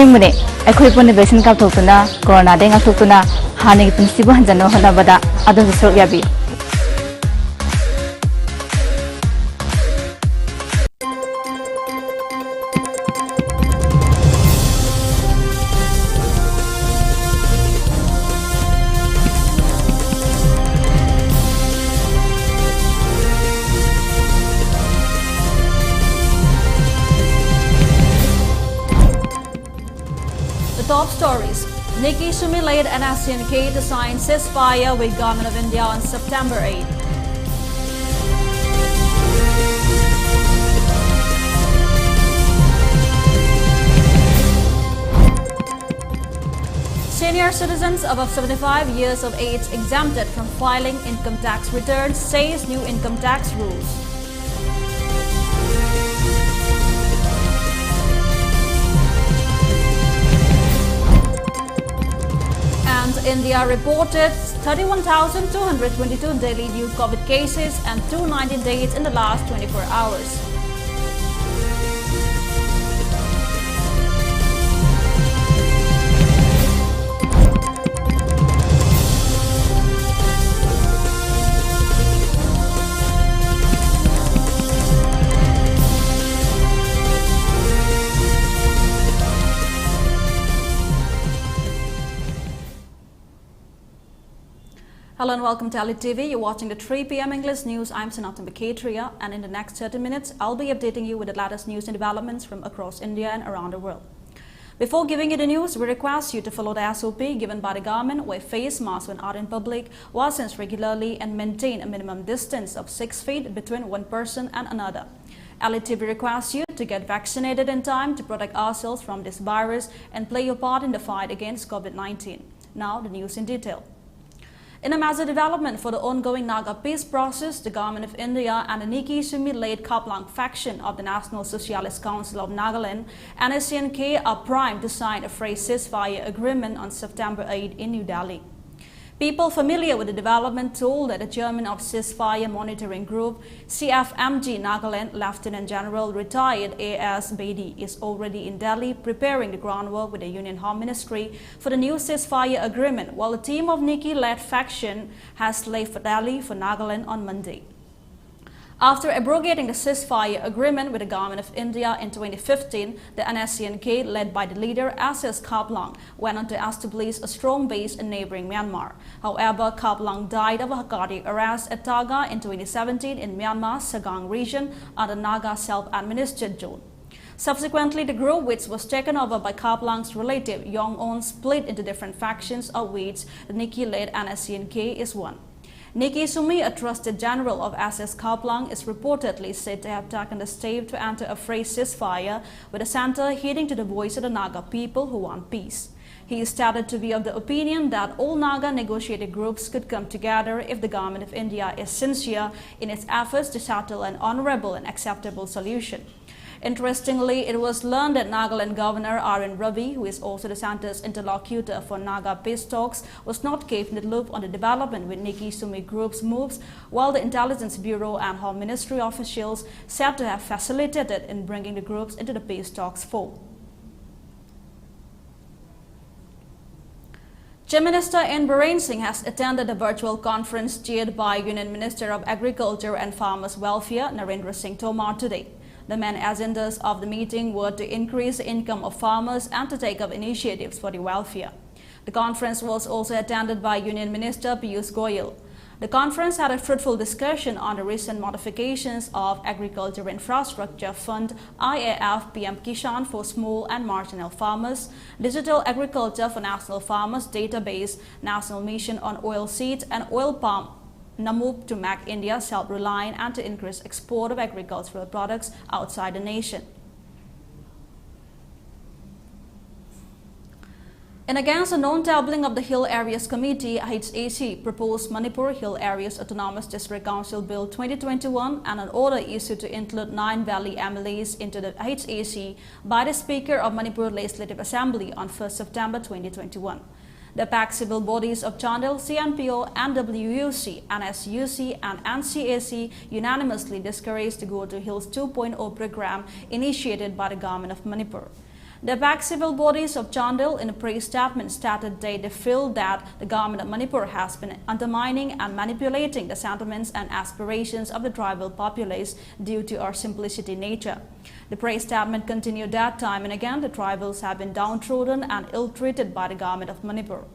Asingmune, akhoi pun vaccine kap thokuna, corona deng athokuna, hani prinsibu hanjano hanabada, adu srok yabi. Top stories. Nikki Sumi led an SNK to sign ceasefire with Government of India on September 8. Senior citizens above 75 years of age exempted from filing income tax returns, says new income tax rules. India reported 31,222 daily new COVID cases and 290 deaths in the last 24 hours. Hello and welcome to ELITETV. You're watching the 3 p.m. English news. I'm SANATOMBI, and in the next 30 minutes, I'll be updating you with the latest news and developments from across India and around the world. Before giving you the news, we request you to follow the SOP given by the government, wear face masks when out in public, wash hands regularly, and maintain a minimum distance of 6 feet between one person and another. ELITETV requests you to get vaccinated in time to protect ourselves from this virus and play your part in the fight against COVID-19. Now, the news in detail. In a major development for the ongoing Naga peace process, the Government of India and the Nikki Sumi-led Kaplang faction of the National Socialist Council of Nagaland and SNK are primed to sign a fresh ceasefire agreement on September 8 in New Delhi. People familiar with the development told that the chairman of Ceasefire Monitoring Group, CFMG Nagaland, Lieutenant General retired A.S. Bedi, is already in Delhi preparing the groundwork with the Union Home Ministry for the new ceasefire agreement, while a team of Nikki-led faction has left for Delhi for Nagaland on Monday. After abrogating the ceasefire agreement with the Government of India in 2015, the NSCNK, led by the leader SS Kaplang, went on to establish a strong base in neighboring Myanmar. However, Kaplang died of a cardiac arrest at Taga in 2017 in Myanmar's Sagang region under Naga self-administered zone. Subsequently, the group, which was taken over by Kaplang's relative Yong On, split into different factions, of which the Nikki-led NSCNK is one. Nikki Sumi, a trusted general of SS Kaplang, is reportedly said to have taken the step to enter a fresh ceasefire, with the center heeding to the voice of the Naga people who want peace. He is stated to be of the opinion that all Naga negotiated groups could come together if the Government of India is sincere in its efforts to settle an honorable and acceptable solution. Interestingly, it was learned that Nagaland Governor R.N. Ravi, who is also the center's interlocutor for Naga peace talks, was not kept in the loop on the development with Nikki Sumi Group's moves, while the Intelligence Bureau and Home Ministry officials said to have facilitated in bringing the groups into the peace talks fold. Chief Minister N. Biren Singh has attended a virtual conference chaired by Union Minister of Agriculture and Farmers Welfare Narendra Singh Tomar today. The main agendas of the meeting were to increase the income of farmers and to take up initiatives for the welfare. The conference was also attended by Union Minister Piyush Goyal. The conference had a fruitful discussion on the recent modifications of Agriculture Infrastructure Fund IAF PM Kishan for small and marginal farmers, Digital Agriculture for National Farmers Database, National Mission on Oilseeds and Oil Palm NAMUP to make India self-reliant and to increase export of agricultural products outside the nation. And against the non-tabling of the Hill Areas Committee, HAC proposed Manipur Hill Areas Autonomous District Council Bill 2021 and an order issued to include 9 Valley MLAs into the HAC by the Speaker of Manipur Legislative Assembly on 1st September 2021. The packed civil bodies of Chandel, CNPO, NWUC, NSUC, and NCAC unanimously discouraged the Go to Hills 2.0 program initiated by the Government of Manipur. The back civil bodies of Chandel in a pre-statement stated they feel that the government of Manipur has been undermining and manipulating the sentiments and aspirations of the tribal populace due to our simplicity nature. The pre-statement continued that time and again the tribals have been downtrodden and ill-treated by the government of Manipur.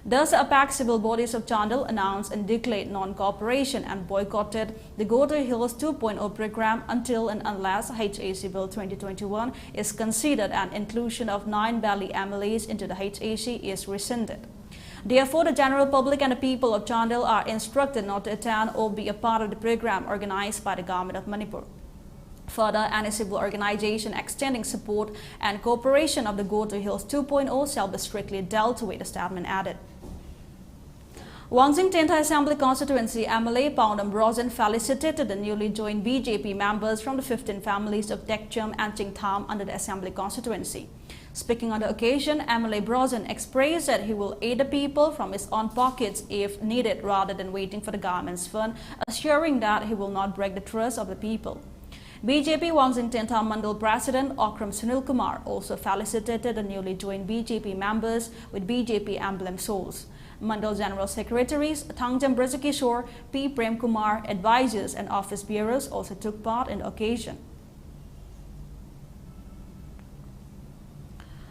Thus, the APAC civil bodies of Chandel announced and declared non-cooperation and boycotted the Go to Hills 2.0 program until and unless HAC Bill 2021 is considered and inclusion of 9 Valley MLAs into the HAC is rescinded. Therefore, the general public and the people of Chandel are instructed not to attend or be a part of the program organized by the government of Manipur. Further, any civil organization extending support and cooperation of the Go to Hills 2.0 shall be strictly dealt with, the statement added. Wangjing 10th Assembly Constituency MLA Paunam Brozen felicitated the newly joined BJP members from the 15 families of Dekcham and Chingtham under the Assembly constituency. Speaking on the occasion, MLA Brozen expressed that he will aid the people from his own pockets if needed rather than waiting for the government's fund, assuring that he will not break the trust of the people. BJP Wangjing 10th Mandal President Okram Sunil Kumar also felicitated the newly joined BJP members with BJP emblem souls. Mandal General Secretaries Thangjam Brajakishore, P. Prem Kumar, advisors and office bearers also took part in the occasion.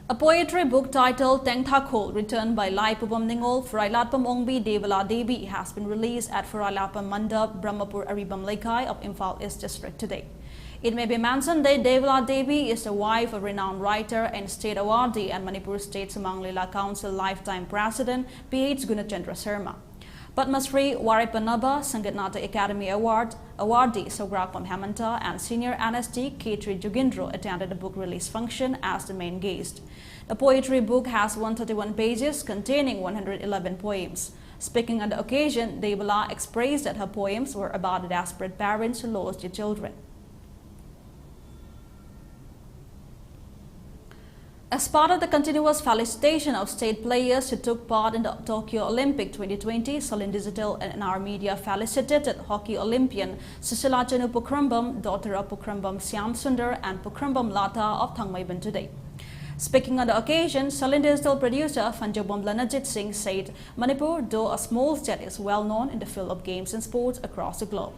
A poetry book titled Teng Thakol, written by Lai Pupam Ningol, Frailatpam Ongbi Devala Devi, has been released at Frailatpam Mandap, Brahmapur Aribam Lekai of Imphal East District today. It may be mentioned that Devala Devi is the wife of renowned writer and state awardee and Manipur State Samang Lila Council lifetime president P.H. Gunachandra Sharma. Padma Shri Waripanaba Sangatnata Academy awardee Sograkpam Hemanta and senior NST K3 Jugindro attended the book release function as the main guest. The poetry book has 131 pages containing 111 poems. Speaking on the occasion, Devala expressed that her poems were about the desperate parents who lost their children. As part of the continuous felicitation of state players who took part in the Tokyo Olympic 2020, Salin Digital and our media felicitated hockey Olympian Susila Chanu Pukhrambam, daughter of Pukhrambam Syam Sundar and Pukhrambam Lata of Thangmaiban today. Speaking on the occasion, Salin Digital producer Fanjobam Lanajit Singh said Manipur, though a small state, is well known in the field of games and sports across the globe.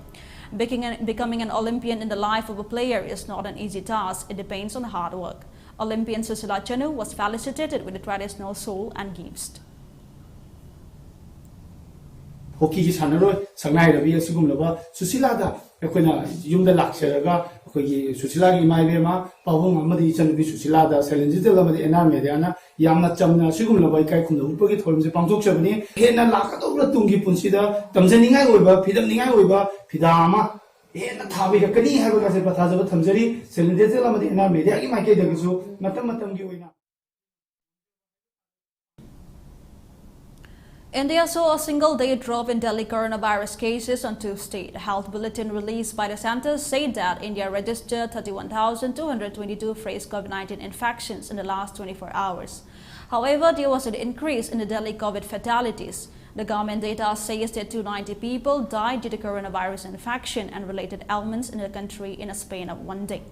Becoming an Olympian in the life of a player is not an easy task, it depends on hard work. Olympian Susila Chanu was felicitated with the traditional soul and gifts. Hockey ki sanaroi sangnai rabi asigum laba Susila da ekona yumda lakseraga akogi Susila gi maibe ma pawung amadi chanbi Susila da challenge de lamadi enar mediana yamna chamna asigum laba kai khumna upagi thormse pangthok chabani hena lakatobra tungi punsida tamjaningai oiba phidam ningai oiba phidama ena thabi hakani haiba ka se pathajaba thamjari challenge de lamadi enar media gi maike dagisu matam gi oina. India saw a single-day drop in Delhi coronavirus cases on Tuesday. The health bulletin released by the centre said that India registered 31,222 fresh COVID-19 infections in the last 24 hours. However, there was an increase in the Delhi COVID fatalities. The government data says that 290 people died due to coronavirus infection and related ailments in the country in a span of 1 day.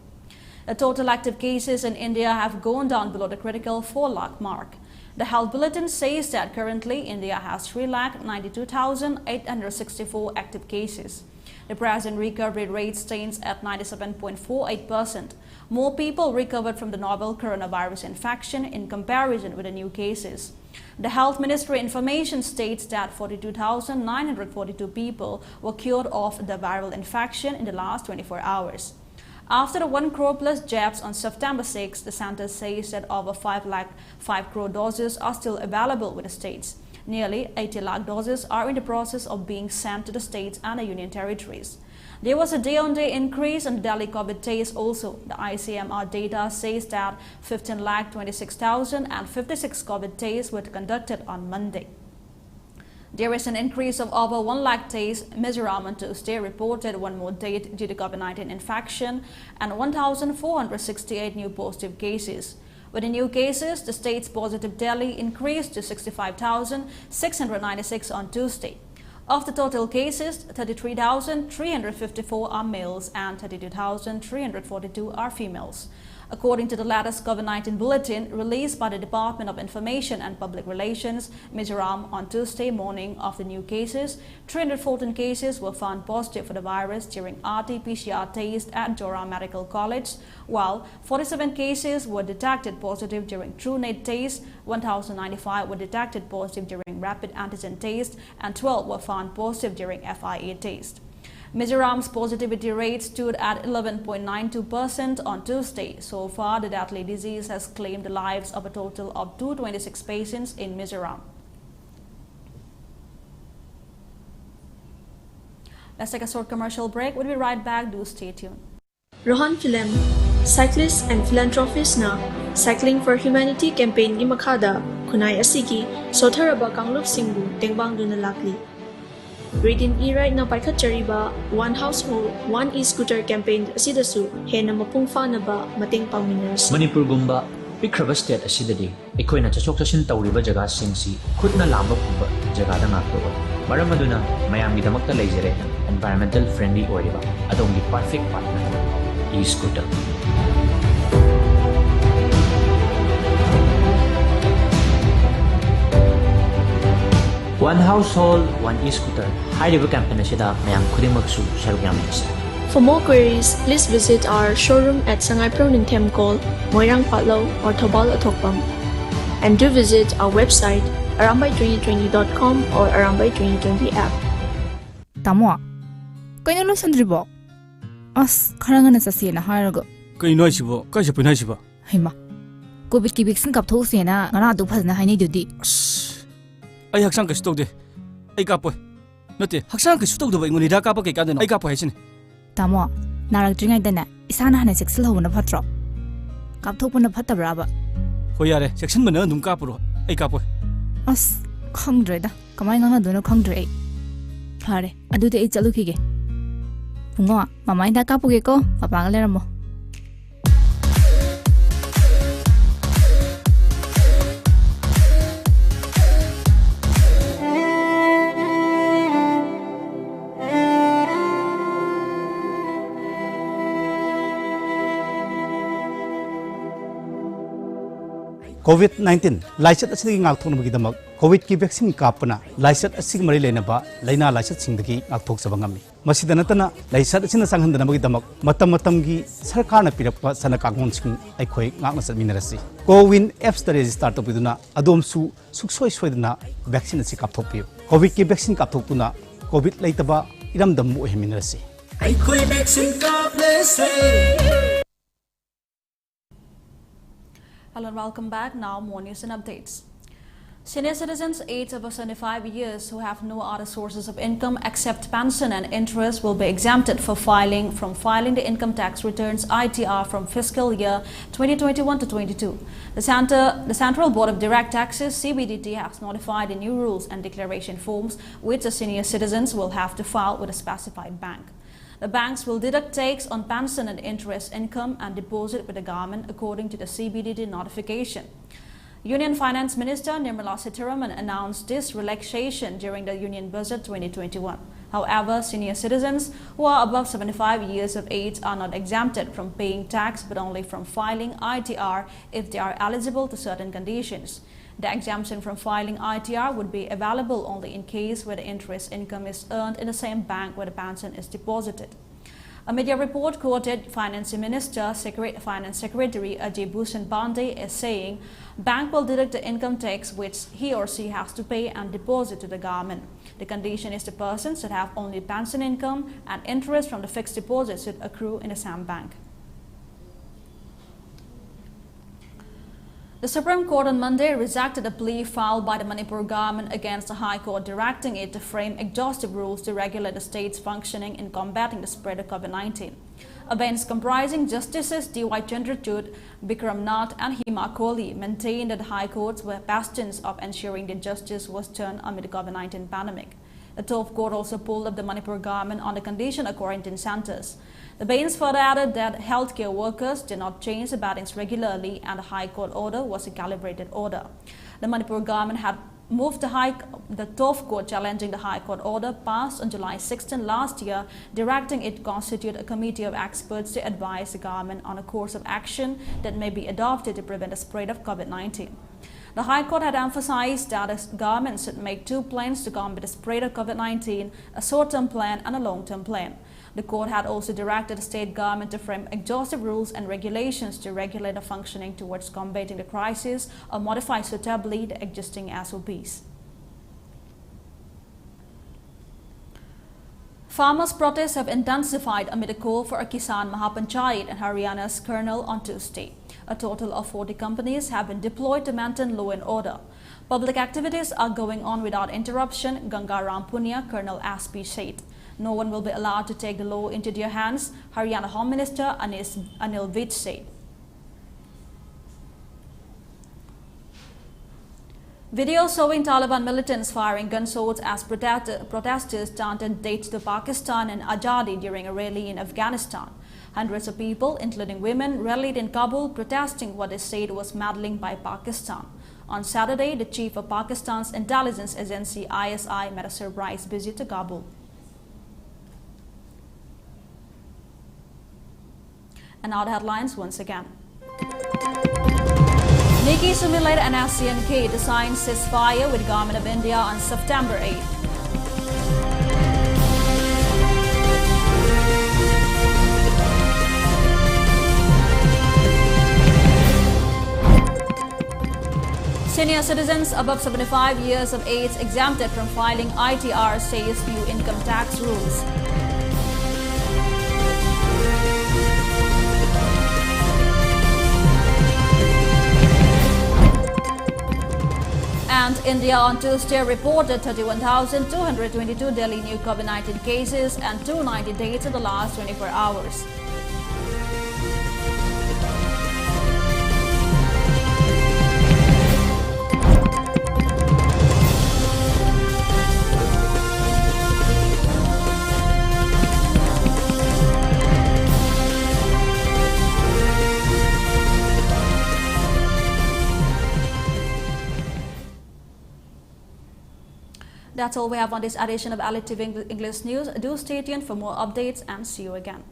The total active cases in India have gone down below the critical 4 lakh mark. The health bulletin says that currently India has 3,92,864 active cases. The present recovery rate stands at 97.48%. More people recovered from the novel coronavirus infection in comparison with the new cases. The Health Ministry information states that 42,942 people were cured of the viral infection in the last 24 hours. After the 1 crore plus jabs on September 6, the centre says that over 5 crore doses are still available with the states. Nearly 80 lakh doses are in the process of being sent to the states and the union territories. There was a day-on-day increase in the Delhi COVID tests also. The ICMR data says that 15,26,056 COVID tests were conducted on Monday. There is an increase of over 1 lakh tests. Mizoram on Tuesday reported 1 more death due to COVID-19 infection and 1,468 new positive cases. With the new cases, the state's positive Delhi increased to 65,696 on Tuesday. Of the total cases, 33,354 are males and 32,342 are females. According to the latest COVID-19 bulletin released by the Department of Information and Public Relations, Mizoram, on Tuesday morning of the new cases, 314 cases were found positive for the virus during RT-PCR test at Joram Medical College, while 47 cases were detected positive during TrueNet test, 1,095 were detected positive during rapid antigen test, and 12 were found positive during FIA test. Mizoram's positivity rate stood at 11.92% on Tuesday. So far, the deadly disease has claimed the lives of a total of 226 patients in Mizoram. Let's take a short commercial break. We'll be right back. Do stay tuned. Rohan Film, cyclist and philanthropist na Cycling for Humanity campaign gi makada kunai asigi sotharaba kanglup singbu tengbang duna lakli. Reading E-Ride na paikhatchariba One Household, One E-Scooter campaign asidasu hena mapungfa na ba mating pangminers. Manipur gumba pikraba state asidadi ekoina chachok chashin tawriba jaga singsi khutna lamba pumba jaga da ngakto maram aduna mayam gi damakta leijere environmental friendly oiriba adongi perfect partner E-Scooter. One Household, One E-Scooter. High-level campaign asida mayam khudimagsu saruk yaminasi. For more queries, please visit our showroom at Sangay Pronintem Call, Moirang Patlaw or Tobal Atokpam. And do visit our website arambay2020.com or arambay2020 app. Tamo, kayo na sandribo? As karangan na sa siya na harago. Kayo na sibo, kayo siya pinay siba. Hima, COVID ki vaccine kapto siya na nga duphas na hay ni dudi. Ay haksang kaso tawde. Ay kapoy. Nati, haksang kaso tawde ba ingon hida kapag kay kadano. Ay kapoy hay sini. Tamo, naragdringay dana isa na hanay seksil ho na patro. Kaptok po na patabra ba? Hoyare, section mo na nung kapuro. Ay kapoy. As khangdre da. Kamay nga na doon khangdre. Pare, adu de chalu kige. Pungo, mamay da kapoge ko, papangalera mo. COVID-19 laisat asigi ngakthok na magidamak COVID ki vaccine kapna laisat asigi mari lena ba laina laisat singdagi ngakthok sabangami masida natana laisat asina sanghandana magidamak matam gi sarkar na pirakpa sana kangon sing aikhoi ngakna satminarasi Cowin apps ta register to piduna adom su suksoi soidna vaccine asi kapthok pi COVID ki vaccine kapthok tuna COVID laitaba iramdam mu heminarasi aikhoi vaccine kaplese. Hello and welcome back. Now more news and updates. Senior citizens aged over 75 years who have no other sources of income except pension and interest will be exempted from filing the income tax returns ITR from fiscal year 2021 to 22. The Central Board of Direct Taxes (CBDT) has notified the new rules and declaration forms which the senior citizens will have to file with a specified bank. The banks will deduct tax on pension and interest income and deposit with the government according to the CBDT notification. Union Finance Minister Nirmala Sitharaman announced this relaxation during the Union Budget 2021. However, senior citizens who are above 75 years of age are not exempted from paying tax but only from filing ITR if they are eligible to certain conditions. The exemption from filing ITR would be available only in case where the interest income is earned in the same bank where the pension is deposited. A media report quoted Finance Secretary Ajay Bhushan Pandey as saying, bank will deduct the income tax which he or she has to pay and deposit to the government. The condition is the person should have only pension income and interest from the fixed deposit should accrue in the same bank. The Supreme Court on Monday rejected a plea filed by the Manipur government against the High Court directing it to frame exhaustive rules to regulate the state's functioning in combating the spread of COVID-19. A bench comprising Justices D.Y. Chandrachud, Bikram Nath and Hima Kohli maintained that the High Courts were bastions of ensuring that justice was done amid the COVID-19 pandemic. The 12th Court also pulled up the Manipur government on the condition of quarantine centers. The bench further added that healthcare workers did not change the beddings regularly and the High Court order was a calibrated order. The Manipur government had moved the TOF court challenging the High Court order passed on July 16 last year, directing it constitute a committee of experts to advise the government on a course of action that may be adopted to prevent the spread of COVID-19. The High Court had emphasized that the government should make two plans to combat the spread of COVID-19, a short-term plan and a long-term plan. The court had also directed the state government to frame exhaustive rules and regulations to regulate the functioning towards combating the crisis or modify suitably the existing SOPs. Farmers' protests have intensified amid a call for a Kisan Mahapanchayat in Haryana's Kurnool on Tuesday. A total of 40 companies have been deployed to maintain law and order. Public activities are going on without interruption, Gangaram Punya, Colonel SP said. No one will be allowed to take the law into their hands, Haryana Home Minister Anil Vij said. Videos showing Taliban militants firing gunshots as protesters chanted dates to Pakistan and Azadi during a rally in Afghanistan. Hundreds of people, including women, rallied in Kabul protesting what they said was meddling by Pakistan. On Saturday, the chief of Pakistan's intelligence agency ISI made a surprise visit to Kabul. And now the headlines once again. Nikki simulated an SCNK to sign ceasefire with Government of India on September 8. Senior citizens above 75 years of age exempted from filing ITR, says new income tax rules. And India on Tuesday reported 31,222 daily new COVID-19 cases and 290 deaths in the last 24 hours. That's all we have on this edition of ELITETV English News. Do stay tuned for more updates and see you again.